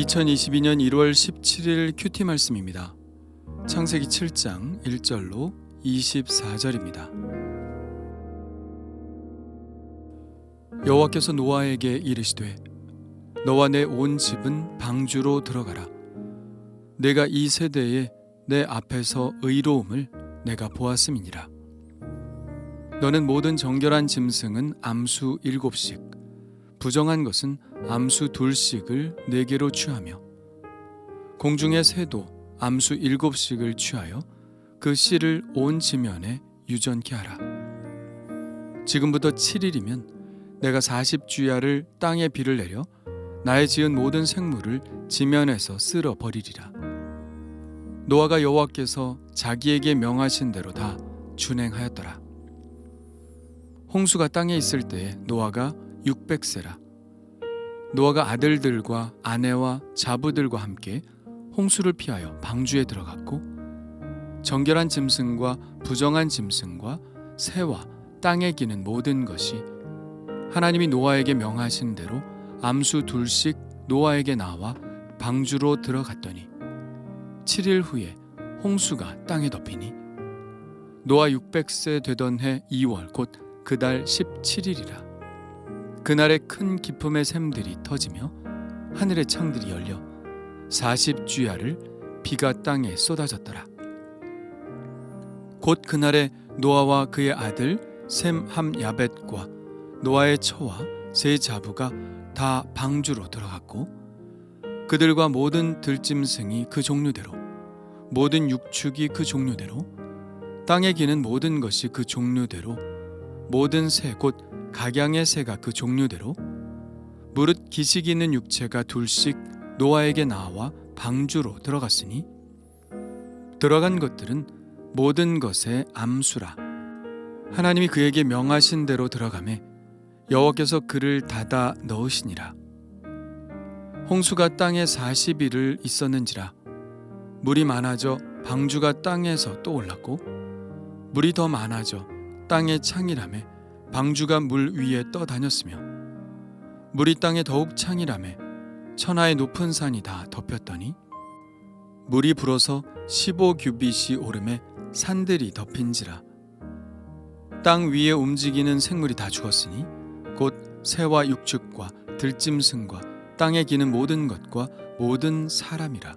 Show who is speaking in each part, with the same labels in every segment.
Speaker 1: 2022년 1월 17일 큐티 말씀입니다. 창세기 7장 1절로 24절입니다. 여호와께서 노아에게 이르시되 너와 내 온 집은 방주로 들어가라. 내가 이 세대에 내 앞에서 의로움을 내가 보았음이니라. 너는 모든 정결한 짐승은 암수 7씩 부정한 것은 암수 2씩을 4개로 취하며 공중의 새도 암수 7씩을 취하여 그 씨를 온 지면에 유전케 하라. 지금부터 7일이면 내가 40주야를 땅에 비를 내려 나의 지은 모든 생물을 지면에서 쓸어 버리리라. 노아가 여호와께서 자기에게 명하신 대로 다 준행하였더라. 홍수가 땅에 있을 때에 노아가 600세라. 노아가 아들들과 아내와 자부들과 함께 홍수를 피하여 방주에 들어갔고 정결한 짐승과 부정한 짐승과 새와 땅에 기는 모든 것이 하나님이 노아에게 명하신 대로 암수 2씩 노아에게 나와 방주로 들어갔더니 7일 후에 홍수가 땅에 덮이니 노아 600세 되던 해 2월 곧 그달 17일이라. 그날에 큰 기품의 샘들이 터지며 하늘의 창들이 열려 40주야를 비가 땅에 쏟아졌더라. 곧 그날에 노아와 그의 아들 셈 함 야벳과 노아의 처와 세 자부가 다 방주로 들어갔고 그들과 모든 들짐승이 그 종류대로 모든 육축이 그 종류대로 땅에 기는 모든 것이 그 종류대로 모든 새 곧 각양의 새가 그 종류대로 무릇 기식 있는 육체가 2씩 노아에게 나와 방주로 들어갔으니 들어간 것들은 모든 것의 암수라. 하나님이 그에게 명하신 대로 들어가매 여호와께서 그를 닫아 넣으시니라. 홍수가 땅에 40일을 있었는지라. 물이 많아져 방주가 땅에서 또 올랐고 물이 더 많아져 땅의 창이라매 방주가 물 위에 떠다녔으며 물이 땅에 더욱 창이라매 천하의 높은 산이 다 덮였더니 물이 불어서 15규빗이 오름에 산들이 덮인지라. 땅 위에 움직이는 생물이 다 죽었으니 곧 새와 육축과 들짐승과 땅에 기는 모든 것과 모든 사람이라.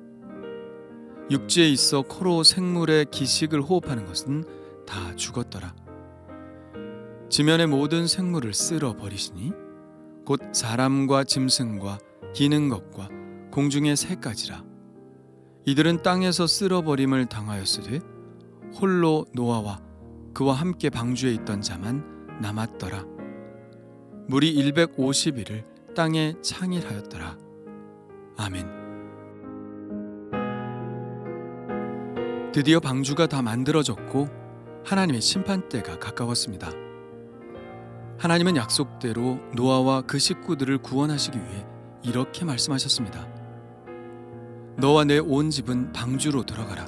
Speaker 1: 육지에 있어 코로 생물의 기식을 호흡하는 것은 다 죽었더라. 지면의 모든 생물을 쓸어 버리시니 곧 사람과 짐승과 기는 것과 공중의 새까지라. 이들은 땅에서 쓸어 버림을 당하였으되 홀로 노아와 그와 함께 방주에 있던 자만 남았더라. 물이 150일을 땅에 창일하였더라. 아멘. 드디어 방주가 다 만들어졌고 하나님의 심판때가 가까웠습니다. 하나님은 약속대로 노아와 그 식구들을 구원하시기 위해 이렇게 말씀하셨습니다. 너와 내 온 집은 방주로 들어가라.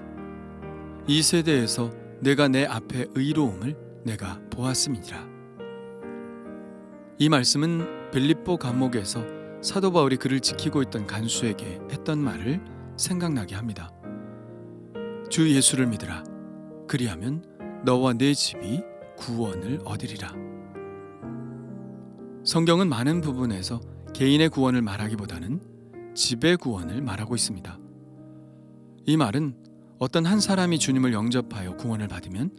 Speaker 1: 이 세대에서 내가 내 앞에 의로움을 내가 보았음이니라. 이 말씀은 빌립보 감옥에서 사도 바울이 그를 지키고 있던 간수에게 했던 말을 생각나게 합니다. 주 예수를 믿으라. 그리하면 너와 내 집이 구원을 얻으리라. 성경은 많은 부분에서 개인의 구원을 말하기보다는 집의 구원을 말하고 있습니다. 이 말은 어떤 한 사람이 주님을 영접하여 구원을 받으면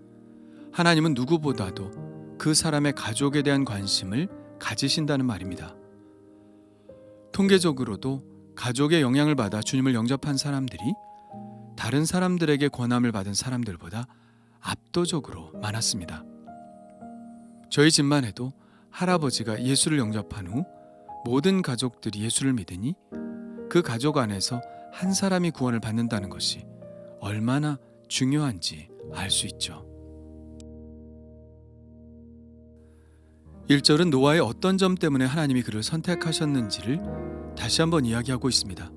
Speaker 1: 하나님은 누구보다도 그 사람의 가족에 대한 관심을 가지신다는 말입니다. 통계적으로도 가족의 영향을 받아 주님을 영접한 사람들이 다른 사람들에게 권함을 받은 사람들보다 압도적으로 많았습니다. 저희 집만 해도 할아버지가 예수를 영접한 후 모든 가족들이 예수를 믿으니 그 가족 안에서 한 사람이 구원을 받는다는 것이 얼마나 중요한지 알 수 있죠. 1절은 노아의 어떤 점 때문에 하나님이 그를 선택하셨는지를 다시 한번 이야기하고 있습니다.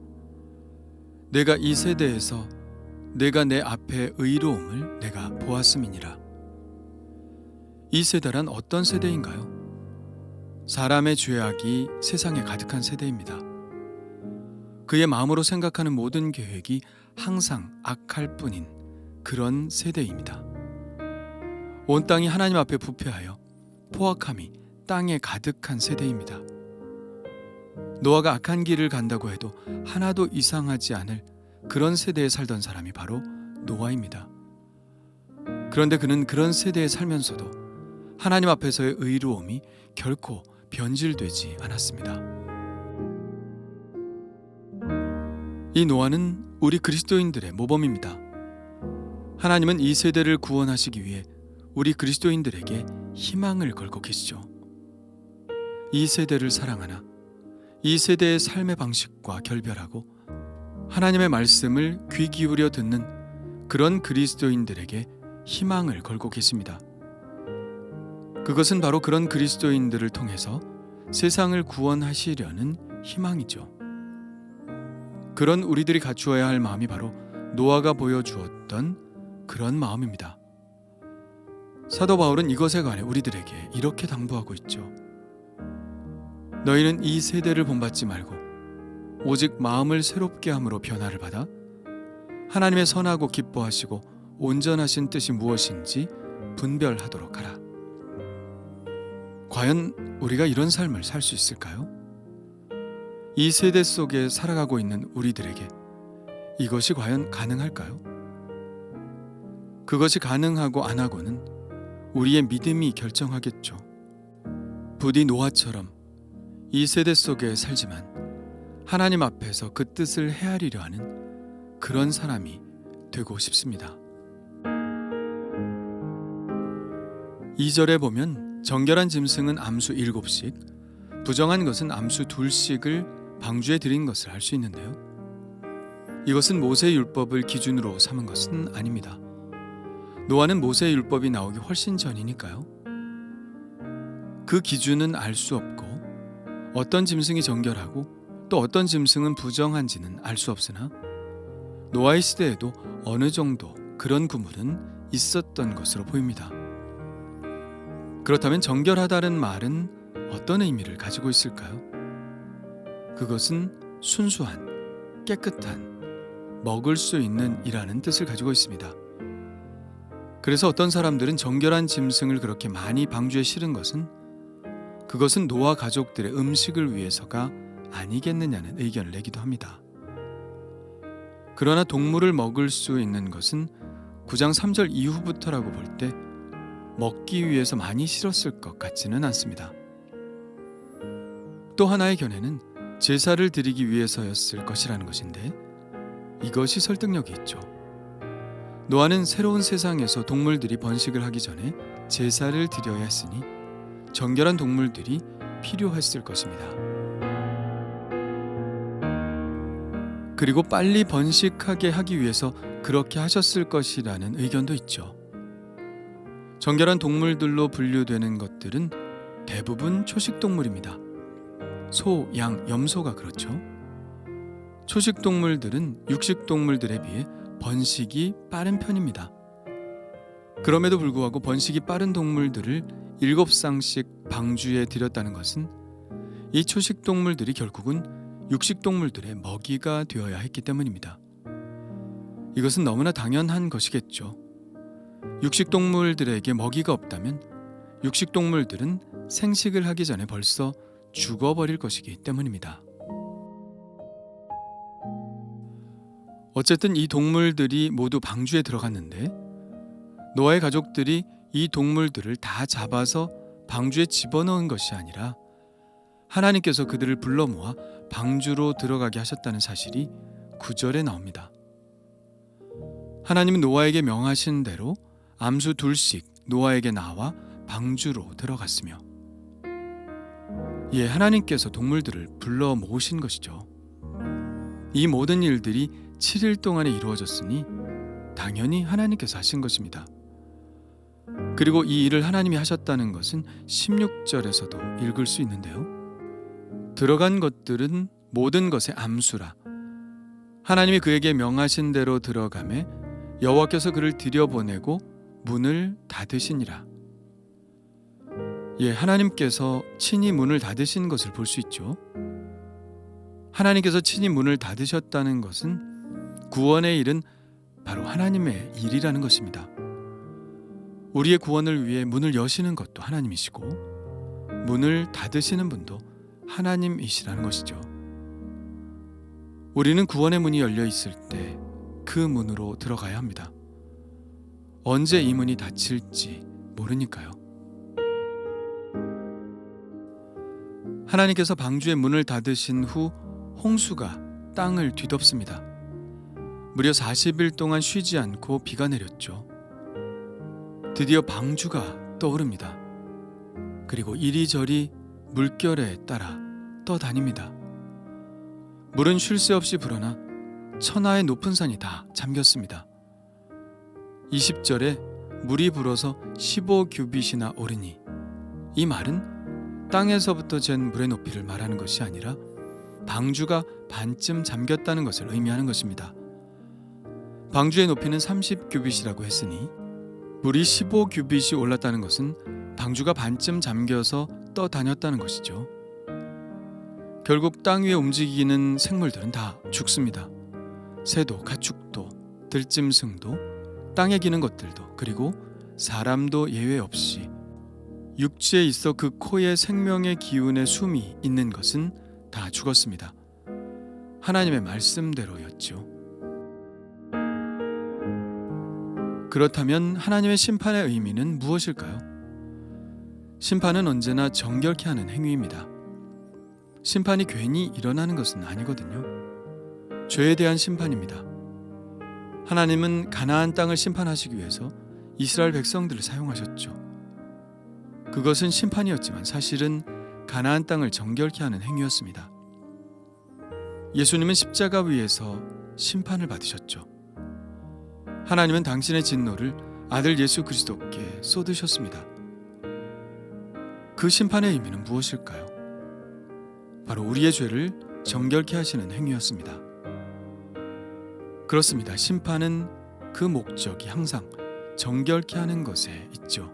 Speaker 1: 내가 이 세대에서 내가 내 앞에 의로움을 내가 보았음이니라. 이 세대란 어떤 세대인가요? 사람의 죄악이 세상에 가득한 세대입니다. 그의 마음으로 생각하는 모든 계획이 항상 악할 뿐인 그런 세대입니다. 온 땅이 하나님 앞에 부패하여 포악함이 땅에 가득한 세대입니다. 노아가 악한 길을 간다고 해도 하나도 이상하지 않을 그런 세대에 살던 사람이 바로 노아입니다. 그런데 그는 그런 세대에 살면서도 하나님 앞에서의 의로움이 결코 변질되지 않았습니다. 이 노아는 우리 그리스도인들의 모범입니다. 하나님은 이 세대를 구원하시기 위해 우리 그리스도인들에게 희망을 걸고 계시죠. 이 세대를 사랑하나 이 세대의 삶의 방식과 결별하고 하나님의 말씀을 귀 기울여 듣는 그런 그리스도인들에게 희망을 걸고 계십니다. 그것은 바로 그런 그리스도인들을 통해서 세상을 구원하시려는 희망이죠. 그런 우리들이 갖추어야 할 마음이 바로 노아가 보여주었던 그런 마음입니다. 사도 바울은 이것에 관해 우리들에게 이렇게 당부하고 있죠. 너희는 이 세대를 본받지 말고 오직 마음을 새롭게 함으로 변화를 받아 하나님의 선하고 기뻐하시고 온전하신 뜻이 무엇인지 분별하도록 하라. 과연 우리가 이런 삶을 살 수 있을까요? 이 세대 속에 살아가고 있는 우리들에게 이것이 과연 가능할까요? 그것이 가능하고 안 하고는 우리의 믿음이 결정하겠죠. 부디 노아처럼 이 세대 속에 살지만 하나님 앞에서 그 뜻을 헤아리려 하는 그런 사람이 되고 싶습니다. 2절에 보면 정결한 짐승은 암수 7씩, 부정한 것은 암수 2씩을 방주에 드린 것을 알 수 있는데요. 이것은 모세의 율법을 기준으로 삼은 것은 아닙니다. 노아는 모세의 율법이 나오기 훨씬 전이니까요. 그 기준은 알 수 없고 어떤 짐승이 정결하고 또 어떤 짐승은 부정한지는 알 수 없으나 노아의 시대에도 어느 정도 그런 구물은 있었던 것으로 보입니다. 그렇다면 정결하다는 말은 어떤 의미를 가지고 있을까요? 그것은 순수한, 깨끗한, 먹을 수 있는 이라는 뜻을 가지고 있습니다. 그래서 어떤 사람들은 정결한 짐승을 그렇게 많이 방주에 실은 것은 그것은 노아 가족들의 음식을 위해서가 아니겠느냐는 의견을 내기도 합니다. 그러나 동물을 먹을 수 있는 것은 9장 3절 이후부터라고 볼 때 먹기 위해서 많이 실었을 것 같지는 않습니다. 또 하나의 견해는 제사를 드리기 위해서였을 것이라는 것인데 이것이 설득력이 있죠. 노아는 새로운 세상에서 동물들이 번식을 하기 전에 제사를 드려야 했으니 정결한 동물들이 필요했을 것입니다. 그리고 빨리 번식하게 하기 위해서 그렇게 하셨을 것이라는 의견도 있죠. 정결한 동물들로 분류되는 것들은 대부분 초식동물입니다. 소, 양, 염소가 그렇죠. 초식동물들은 육식동물들에 비해 번식이 빠른 편입니다. 그럼에도 불구하고 번식이 빠른 동물들을 7쌍씩 방주에 들였다는 것은 이 초식동물들이 결국은 육식동물들의 먹이가 되어야 했기 때문입니다. 이것은 너무나 당연한 것이겠죠. 육식동물들에게 먹이가 없다면 육식동물들은 생식을 하기 전에 벌써 죽어버릴 것이기 때문입니다. 어쨌든 이 동물들이 모두 방주에 들어갔는데 노아의 가족들이 이 동물들을 다 잡아서 방주에 집어넣은 것이 아니라 하나님께서 그들을 불러 모아 방주로 들어가게 하셨다는 사실이 9절에 나옵니다. 하나님은 노아에게 명하신 대로 암수 2씩 노아에게 나와 방주로 들어갔으며 하나님께서 동물들을 불러 모으신 것이죠. 이 모든 일들이 7일 동안에 이루어졌으니 당연히 하나님께서 하신 것입니다. 그리고 이 일을 하나님이 하셨다는 것은 16절에서도 읽을 수 있는데요. 들어간 것들은 모든 것의 암수라 하나님이 그에게 명하신 대로 들어가매 여호와께서 그를 들여보내고 문을 닫으시니라. 하나님께서 친히 문을 닫으신 것을 볼 수 있죠. 하나님께서 친히 문을 닫으셨다는 것은 구원의 일은 바로 하나님의 일이라는 것입니다. 우리의 구원을 위해 문을 여시는 것도 하나님이시고 문을 닫으시는 분도 하나님이시라는 것이죠. 우리는 구원의 문이 열려 있을 때 그 문으로 들어가야 합니다. 언제 이 문이 닫힐지 모르니까요. 하나님께서 방주의 문을 닫으신 후 홍수가 땅을 뒤덮습니다. 무려 40일 동안 쉬지 않고 비가 내렸죠. 드디어 방주가 떠오릅니다. 그리고 이리저리 물결에 따라 떠다닙니다. 물은 쉴 새 없이 불어나 천하의 높은 산이 다 잠겼습니다. 20절에 물이 불어서 15규빗이나 오르니, 이 말은 땅에서부터 잰 물의 높이를 말하는 것이 아니라 방주가 반쯤 잠겼다는 것을 의미하는 것입니다. 방주의 높이는 30규빗이라고 했으니 물이 15규빗이 올랐다는 것은 방주가 반쯤 잠겨서 떠다녔다는 것이죠. 결국 땅 위에 움직이는 생물들은 다 죽습니다. 새도, 가축도, 들짐승도, 땅에 기는 것들도, 그리고 사람도 예외 없이 육지에 있어 그 코에 생명의 기운의 숨이 있는 것은 다 죽었습니다. 하나님의 말씀대로였죠. 그렇다면 하나님의 심판의 의미는 무엇일까요? 심판은 언제나 정결케 하는 행위입니다. 심판이 괜히 일어나는 것은 아니거든요. 죄에 대한 심판입니다. 하나님은 가나안 땅을 심판하시기 위해서 이스라엘 백성들을 사용하셨죠. 그것은 심판이었지만 사실은 가나안 땅을 정결케 하는 행위였습니다. 예수님은 십자가 위에서 심판을 받으셨죠. 하나님은 당신의 진노를 아들 예수 그리스도께 쏟으셨습니다. 그 심판의 의미는 무엇일까요? 바로 우리의 죄를 정결케 하시는 행위였습니다. 그렇습니다. 심판은 그 목적이 항상 정결케 하는 것에 있죠.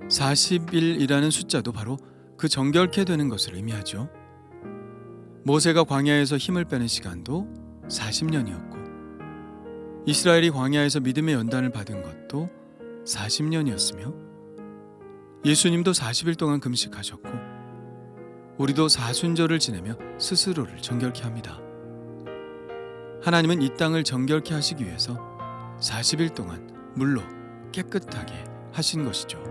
Speaker 1: 40일이라는 숫자도 바로 그 정결케 되는 것을 의미하죠. 모세가 광야에서 힘을 빼는 시간도 40년이었고 이스라엘이 광야에서 믿음의 연단을 받은 것도 40년이었으며 예수님도 40일 동안 금식하셨고 우리도 사순절을 지내며 스스로를 정결케 합니다. 하나님은 이 땅을 정결케 하시기 위해서 40일 동안 물로 깨끗하게 하신 것이죠.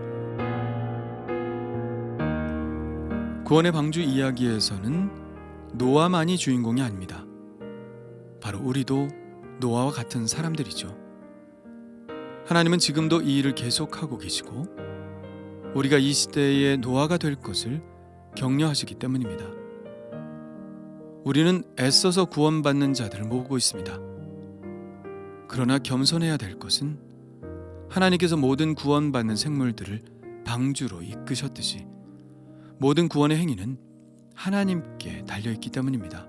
Speaker 1: 구원의 방주 이야기에서는 노아만이 주인공이 아닙니다. 바로 우리도 노아와 같은 사람들이죠. 하나님은 지금도 이 일을 계속하고 계시고 우리가 이 시대의 노아가 될 것을 격려하시기 때문입니다. 우리는 애써서 구원받는 자들을 모으고 있습니다. 그러나 겸손해야 될 것은 하나님께서 모든 구원받는 생물들을 방주로 이끄셨듯이 모든 구원의 행위는 하나님께 달려있기 때문입니다.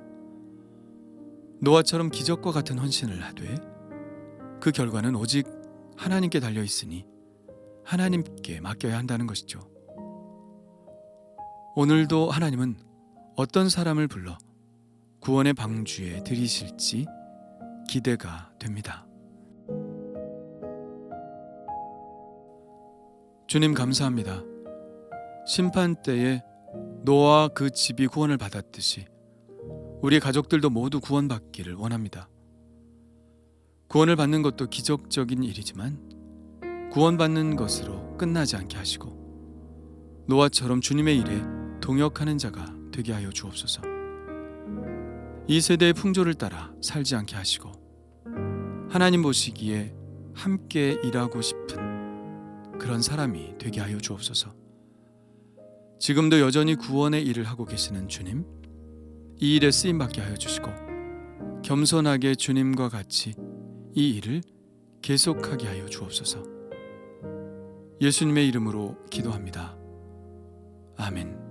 Speaker 1: 노아처럼 기적과 같은 헌신을 하되 그 결과는 오직 하나님께 달려있으니 하나님께 맡겨야 한다는 것이죠. 오늘도 하나님은 어떤 사람을 불러 구원의 방주에 들이실지 기대가 됩니다. 주님 감사합니다. 심판 때에 노아와 그 집이 구원을 받았듯이 우리 가족들도 모두 구원받기를 원합니다. 구원을 받는 것도 기적적인 일이지만 구원받는 것으로 끝나지 않게 하시고 노아처럼 주님의 일에 동역하는 자가 되게 하여 주옵소서. 이 세대의 풍조를 따라 살지 않게 하시고 하나님 보시기에 함께 일하고 싶은 그런 사람이 되게 하여 주옵소서. 지금도 여전히 구원의 일을 하고 계시는 주님, 이 일에 쓰임받게 하여 주시고 겸손하게 주님과 같이 이 일을 계속하게 하여 주옵소서. 예수님의 이름으로 기도합니다. 아멘.